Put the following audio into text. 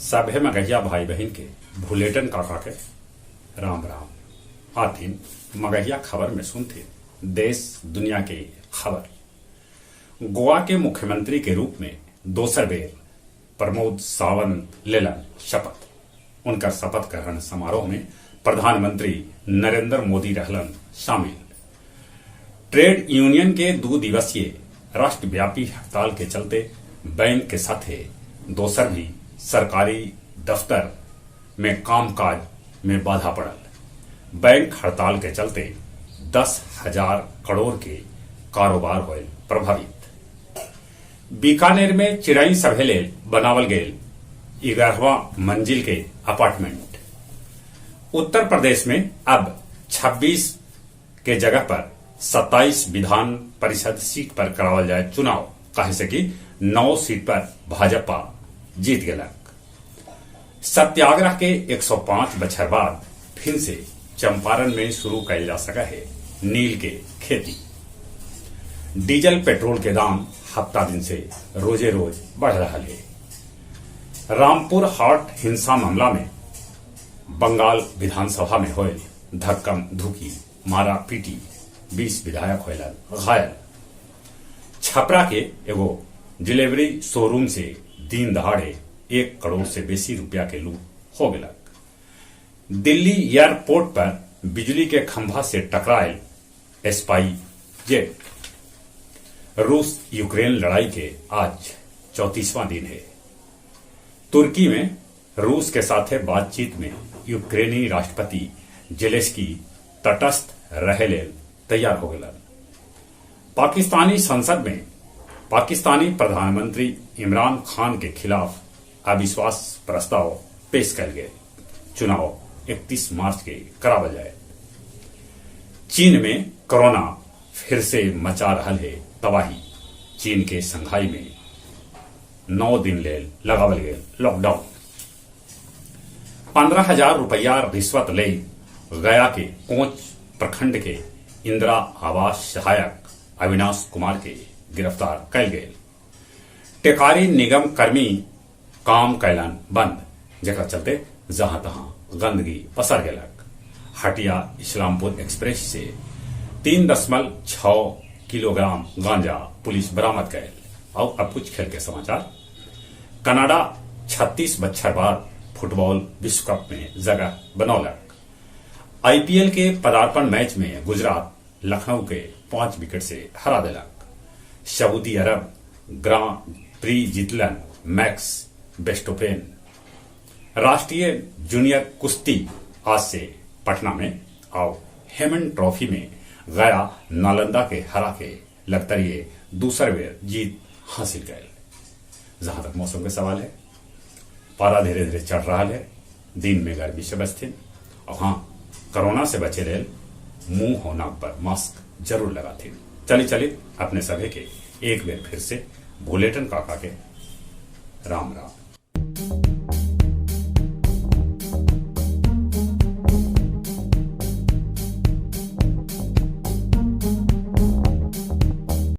सभे मगहिया भाई बहन के भुलेटन काका के राम राम। आथिन मगहिया खबर में सुनते देश दुनिया के खबर। गोवा के मुख्यमंत्री के रूप में दोसर बेर प्रमोद सावंत लेलन शपथ। उनका शपथ ग्रहण समारोह में प्रधानमंत्री नरेंद्र मोदी रहलन शामिल। ट्रेड यूनियन के 2 दिवसीय राष्ट्रव्यापी हड़ताल के चलते बैंक के साथे दोसर भी सरकारी दफ्तर में कामकाज में बाधा पड़ल। बैंक हड़ताल के चलते 10,000 करोड़ के कारोबार होल प्रभावित। बीकानेर में चिड़ई सभे लेल बनावल गेल 11वां मंजिल के अपार्टमेंट। उत्तर प्रदेश में अब 26 के जगह पर 27 विधान परिषद सीट पर करावल जाए चुनाव, कहे से कि 9 सीट पर भाजपा जीत गलक। सत्याग्रह के 105 बछर बाद फिर से चंपारण में शुरू कैल जा सका है नील के खेती। डीजल पेट्रोल के दाम हफ्ता दिन से रोजे रोज बढ़ रहा है। रामपुर हाट हिंसा मामला में बंगाल विधानसभा में होल धक्कम धुकी मारा पीटी 20 विधायक होलन घायल। छपरा के एगो डिलीवरी शोरूम से दिन दहाड़े 1 करोड़ से बेसी रुपया के लूट हो गलक। दिल्ली एयरपोर्ट पर बिजली के खंभा से टकराए स्पाइस जेट। रूस यूक्रेन लड़ाई के आज 34वां दिन है। तुर्की में रूस के साथ बातचीत में यूक्रेनी राष्ट्रपति जेलेंस्की तटस्थ रहे लेल तैयार हो गए। पाकिस्तानी संसद में पाकिस्तानी प्रधानमंत्री इमरान खान के खिलाफ अविश्वास प्रस्ताव पेश कर गए। चुनाव 31 मार्च के करावल जाए। चीन में कोरोना फिर से मचा रहा है तबाही। चीन के संघाई में 9 दिन ले लगावल गए लॉकडाउन। 15,000 रुपया रिश्वत ले गया के कोंच प्रखंड के इंदिरा आवास सहायक अविनाश कुमार के गिरफ्तार कल गए। टेकारी निगम कर्मी काम कैलन बंद, जकर चलते जहां तहां गंदगी पसर गलक। हटिया इस्लामपुर एक्सप्रेस से 3.6 किलोग्राम गांजा पुलिस बरामद कैल। और अब कुछ खेल के समाचार। कनाडा 36 बछर बाद फुटबॉल विश्व कप में जगह बनौलक। आईपीएल के पदार्पण मैच में गुजरात लखनऊ के 5 विकेट से हरा दिलक। सऊदी अरब ग्रां प्री जीतलन मैक्स वेस्टोपेन। राष्ट्रीय जूनियर कुश्ती आज से पटना में और हेमन ट्रॉफी में गया नालंदा के हरा के लखतरिये दूसर बेर जीत हासिल कैल। जहां तक मौसम के सवाल है, पारा धीरे धीरे चढ़ रहा है। दिन में गर्मी से बचथिन और हाँ, कोरोना से बचे लेल मुंह और नाक पर मास्क जरूर लगाथिन। चलिए अपने सभी के एक बेर फिर से भुलेटन काका के राम राम।